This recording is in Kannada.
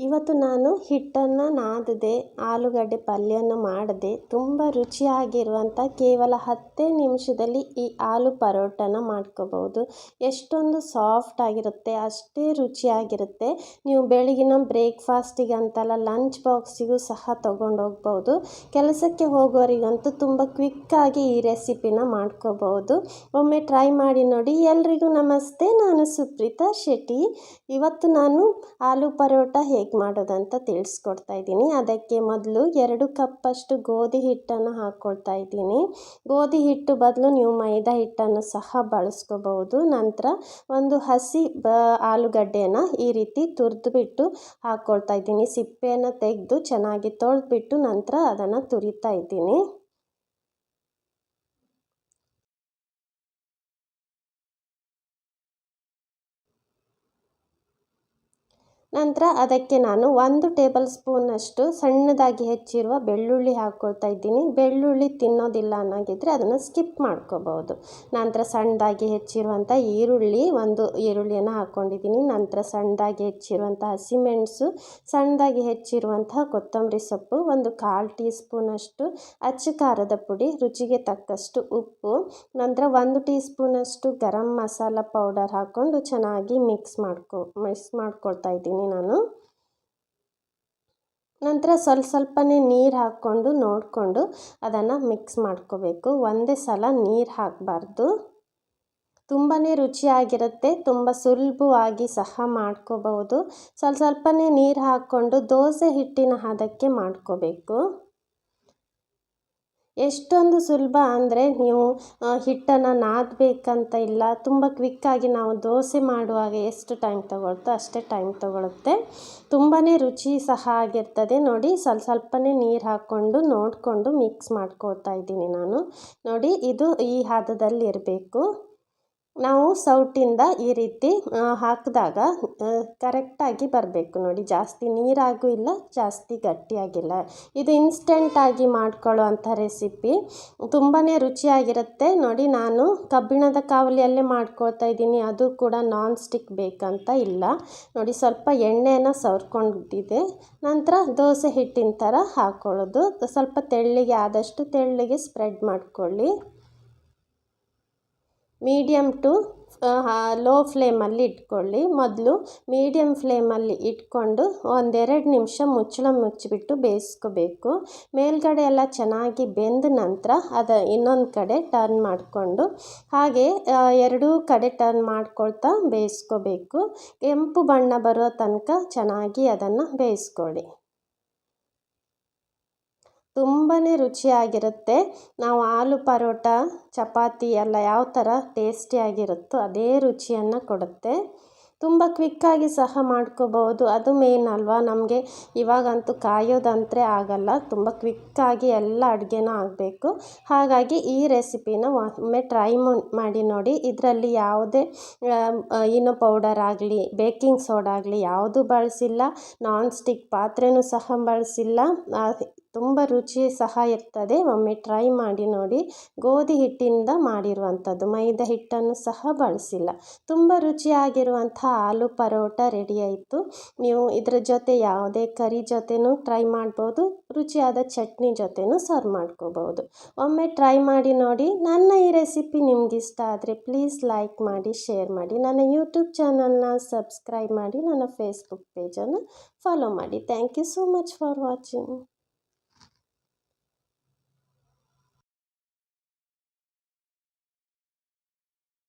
ಇವತ್ತು ನಾನು ಹಿಟ್ಟನ್ನು ನಾದದೆ ಆಲೂಗಡ್ಡೆ ಪಲ್ಯವನ್ನು ಮಾಡದೆ ತುಂಬ ರುಚಿಯಾಗಿರುವಂಥ ಕೇವಲ 10 ನಿಮಿಷದಲ್ಲಿ ಈ ಆಲೂ ಪರೋಟನ ಮಾಡ್ಕೋಬೋದು. ಎಷ್ಟೊಂದು ಸಾಫ್ಟ್ ಆಗಿರುತ್ತೆ, ಅಷ್ಟೇ ರುಚಿಯಾಗಿರುತ್ತೆ. ನೀವು ಬೆಳಗಿನ ಬ್ರೇಕ್ಫಾಸ್ಟಿಗೆ ಅಂತಲ್ಲ, ಲಂಚ್ ಬಾಕ್ಸಿಗೂ ಸಹ ತೊಗೊಂಡೋಗ್ಬೋದು. ಕೆಲಸಕ್ಕೆ ಹೋಗೋರಿಗಂತೂ ತುಂಬ ಕ್ವಿಕ್ಕಾಗಿ ಈ ರೆಸಿಪಿನ ಮಾಡ್ಕೋಬೋದು. ಒಮ್ಮೆ ಟ್ರೈ ಮಾಡಿ ನೋಡಿ. ಎಲ್ರಿಗೂ ನಮಸ್ತೆ, ನಾನು ಸುಪ್ರೀತಾ ಶೆಟ್ಟಿ. ಇವತ್ತು ನಾನು ಆಲೂ ಪರೋಟ ಹೇಗೆ ಮಾಡೋದಂತ ತಿಳಿಸ್ಕೊಡ್ತಾ ಇದ್ದೀನಿ. ಅದಕ್ಕೆ ಮೊದಲು 2 ಕಪ್ಪಷ್ಟು ಗೋಧಿ ಹಿಟ್ಟನ್ನು ಹಾಕ್ಕೊಳ್ತಾ ಇದ್ದೀನಿ. ಗೋಧಿ ಹಿಟ್ಟು ಬದಲು ನೀವು ಮೈದಾ ಹಿಟ್ಟನ್ನು ಸಹ ಬಳಸ್ಕೋಬಹುದು. ನಂತರ ಒಂದು ಹಸಿ ಆಲೂಗಡ್ಡೆಯನ್ನು ಈ ರೀತಿ ತುರಿದ್ಬಿಟ್ಟು ಹಾಕ್ಕೊಳ್ತಾ ಇದ್ದೀನಿ. ಸಿಪ್ಪೆಯನ್ನು ತೆಗೆದು ಚೆನ್ನಾಗಿ ತೊಳೆದ್ಬಿಟ್ಟು ನಂತರ ಅದನ್ನು ತುರಿತಾ ಇದ್ದೀನಿ. ನಂತರ ಅದಕ್ಕೆ ನಾನು 1 ಟೇಬಲ್ ಸ್ಪೂನಷ್ಟು ಸಣ್ಣದಾಗಿ ಹೆಚ್ಚಿರುವ ಬೆಳ್ಳುಳ್ಳಿ ಹಾಕ್ಕೊಳ್ತಾ ಇದ್ದೀನಿ. ಬೆಳ್ಳುಳ್ಳಿ ತಿನ್ನೋದಿಲ್ಲ ಅನ್ನೋಗಿದ್ರೆ ಅದನ್ನು ಸ್ಕಿಪ್ ಮಾಡ್ಕೋಬಹುದು. ನಂತರ ಸಣ್ಣದಾಗಿ ಹೆಚ್ಚಿರುವಂಥ ಈರುಳ್ಳಿ, 1 ಈರುಳ್ಳಿಯನ್ನು ಹಾಕ್ಕೊಂಡಿದ್ದೀನಿ. ನಂತರ ಸಣ್ಣದಾಗಿ ಹೆಚ್ಚಿರುವಂಥ ಹಸಿಮೆಣಸು, ಸಣ್ಣದಾಗಿ ಹೆಚ್ಚಿರುವಂತಹ ಕೊತ್ತಂಬರಿ ಸೊಪ್ಪು, 1/4 ಟೀ ಸ್ಪೂನಷ್ಟು ಅಚ್ಚ ಖಾರದ ಪುಡಿ, ರುಚಿಗೆ ತಕ್ಕಷ್ಟು ಉಪ್ಪು, ನಂತರ 1 ಟೀ ಸ್ಪೂನಷ್ಟು ಗರಂ ಮಸಾಲ ಪೌಡರ್ ಹಾಕ್ಕೊಂಡು ಚೆನ್ನಾಗಿ ಮಿಕ್ಸ್ ಮಾಡ್ಕೊಳ್ತಾ ಇದ್ದೀನಿ ನಾನು. ನಂತರ ಸ್ವಲ್ಪನೇ ನೀರು ಹಾಕ್ಕೊಂಡು ನೋಡಿಕೊಂಡು ಅದನ್ನು ಮಿಕ್ಸ್ ಮಾಡ್ಕೋಬೇಕು. ಒಂದೇ ಸಲ ನೀರು ಹಾಕಬಾರ್ದು. ತುಂಬಾ ರುಚಿಯಾಗಿರುತ್ತೆ, ತುಂಬ ಸುಲಭವಾಗಿ ಸಹ ಮಾಡ್ಕೋಬಹುದು. ಸ್ವಲ್ಪನೇ ನೀರು ಹಾಕ್ಕೊಂಡು ದೋಸೆ ಹಿಟ್ಟಿನ ಹದಕ್ಕೆ ಮಾಡ್ಕೋಬೇಕು. ಎಷ್ಟೊಂದು ಸುಲಭ ಅಂದರೆ ನೀವು ಹಿಟ್ಟನ್ನು ನಾದಬೇಕಂತ ಇಲ್ಲ. ತುಂಬ ಕ್ವಿಕ್ಕಾಗಿ ನಾವು ದೋಸೆ ಮಾಡುವಾಗ ಎಷ್ಟು ಟೈಮ್ ತಗೊಳ್ತೋ ಅಷ್ಟೇ ಟೈಮ್ ತಗೊಳುತ್ತೆ. ತುಂಬಾ ರುಚಿ ಸಹ ಆಗಿರ್ತದೆ. ನೋಡಿ, ಸ್ವಲ್ಪನೇ ನೀರು ಹಾಕ್ಕೊಂಡು ನೋಡಿಕೊಂಡು ಮಿಕ್ಸ್ ಮಾಡ್ಕೊಳ್ತಾ ಇದ್ದೀನಿ ನಾನು. ನೋಡಿ, ಇದು ಈ ಹದದಲ್ಲಿ ಇರಬೇಕು. ನಾವು ಸೌಟಿಂದ ಈ ರೀತಿ ಹಾಕಿದಾಗ ಕರೆಕ್ಟಾಗಿ ಬರಬೇಕು. ನೋಡಿ, ಜಾಸ್ತಿ ನೀರಾಗೂ ಇಲ್ಲ, ಜಾಸ್ತಿ ಗಟ್ಟಿಯಾಗಿಲ್ಲ. ಇದು ಇನ್ಸ್ಟೆಂಟಾಗಿ ಮಾಡ್ಕೊಳ್ಳೋ ಅಂಥ ರೆಸಿಪಿ. ತುಂಬಾ ರುಚಿಯಾಗಿರುತ್ತೆ. ನೋಡಿ, ನಾನು ಕಬ್ಬಿಣದ ಕಾವಲಿಯಲ್ಲೇ ಮಾಡ್ಕೊಳ್ತಾ ಇದ್ದೀನಿ. ಅದು ಕೂಡ ನಾನ್ ಸ್ಟಿಕ್ ಬೇಕಂತ ಇಲ್ಲ. ನೋಡಿ, ಸ್ವಲ್ಪ ಎಣ್ಣೆಯನ್ನು ಸವರ್ಕೊಂಡಿದ್ದೆ. ನಂತರ ದೋಸೆ ಹಿಟ್ಟಿನ ಥರ ಹಾಕ್ಕೊಳ್ಳೋದು. ಸ್ವಲ್ಪ ತೆಳ್ಳಗೆ, ಆದಷ್ಟು ತೆಳ್ಳಗೆ ಸ್ಪ್ರೆಡ್ ಮಾಡ್ಕೊಳ್ಳಿ. ಮೀಡಿಯಮ್ ಟು ಲೋ ಫ್ಲೇಮಲ್ಲಿ ಇಟ್ಕೊಳ್ಳಿ. ಮೊದಲು ಮೀಡಿಯಮ್ ಫ್ಲೇಮಲ್ಲಿ ಇಟ್ಕೊಂಡು 1-2 ನಿಮಿಷ ಮುಚ್ಚಿಬಿಟ್ಟು ಬೇಯಿಸ್ಕೋಬೇಕು. ಮೇಲ್ಗಡೆ ಎಲ್ಲ ಚೆನ್ನಾಗಿ ಬೆಂದ ನಂತರ ಇನ್ನೊಂದು ಕಡೆ ಟರ್ನ್ ಮಾಡಿಕೊಂಡು ಹಾಗೆ 2 ಕಡೆ ಟರ್ನ್ ಮಾಡ್ಕೊಳ್ತಾ ಬೇಯಿಸ್ಕೋಬೇಕು. ಕೆಂಪು ಬಣ್ಣ ಬರೋ ತನಕ ಚೆನ್ನಾಗಿ ಅದನ್ನು ಬೇಯಿಸ್ಕೊಳ್ಳಿ. ತುಂಬಾ ರುಚಿಯಾಗಿರುತ್ತೆ. ನಾವು ಆಲೂ ಪರೋಟ, ಚಪಾತಿ ಎಲ್ಲ ಯಾವ ಥರ ಟೇಸ್ಟಿಯಾಗಿರುತ್ತೋ ಅದೇ ರುಚಿಯನ್ನು ಕೊಡುತ್ತೆ. ತುಂಬ ಕ್ವಿಕ್ಕಾಗಿ ಸಹ ಮಾಡ್ಕೋಬಹುದು. ಅದು ಮೇನ್ ಅಲ್ವಾ ನಮಗೆ. ಇವಾಗಂತೂ ಕಾಯೋದಂತೂ ಆಗಲ್ಲ. ತುಂಬ ಕ್ವಿಕ್ಕಾಗಿ ಎಲ್ಲ ಅಡುಗೆನೂ ಆಗಬೇಕು. ಹಾಗಾಗಿ ಈ ರೆಸಿಪಿನ ಒಮ್ಮೆ ಟ್ರೈ ಮಾಡಿ ನೋಡಿ. ಇದರಲ್ಲಿ ಯಾವುದೇ ಈನೋ ಪೌಡರ್ ಆಗಲಿ, ಬೇಕಿಂಗ್ ಸೋಡಾ ಆಗಲಿ ಯಾವುದೂ ಬಳಸಿಲ್ಲ. ನಾನ್ ಸ್ಟಿಕ್ ಪಾತ್ರೆನೂ ಸಹ ಬಳಸಿಲ್ಲ. ತುಂಬ ರುಚಿ ಸಹ ಇರ್ತದೆ. ಒಮ್ಮೆ ಟ್ರೈ ಮಾಡಿ ನೋಡಿ. ಗೋಧಿ ಹಿಟ್ಟಿಂದ ಮಾಡಿರುವಂಥದ್ದು, ಮೈದಾ ಹಿಟ್ಟನ್ನು ಸಹ ಬಳಸಿಲ್ಲ. ತುಂಬ ರುಚಿಯಾಗಿರುವಂಥ ಆಲೂ ಪರೋಟ ರೆಡಿ ಆಯಿತು. ನೀವು ಇದರ ಜೊತೆ ಯಾವುದೇ ಕರಿ ಜೊತೆನೂ ಟ್ರೈ ಮಾಡ್ಬೋದು. ರುಚಿಯಾದ ಚಟ್ನಿ ಜೊತೆನೂ ಸರ್ವ್ ಮಾಡ್ಕೋಬಹುದು. ಒಮ್ಮೆ ಟ್ರೈ ಮಾಡಿ ನೋಡಿ. ನನ್ನ ಈ ರೆಸಿಪಿ ನಿಮ್ಗೆ ಇಷ್ಟ ಆದರೆ ಪ್ಲೀಸ್ ಲೈಕ್ ಮಾಡಿ, ಶೇರ್ ಮಾಡಿ. ನನ್ನ ಯೂಟ್ಯೂಬ್ ಚಾನಲ್ನ ಸಬ್ಸ್ಕ್ರೈಬ್ ಮಾಡಿ, ನನ್ನ ಫೇಸ್ಬುಕ್ ಪೇಜನ್ನು ಫಾಲೋ ಮಾಡಿ. Thank you so much for watching.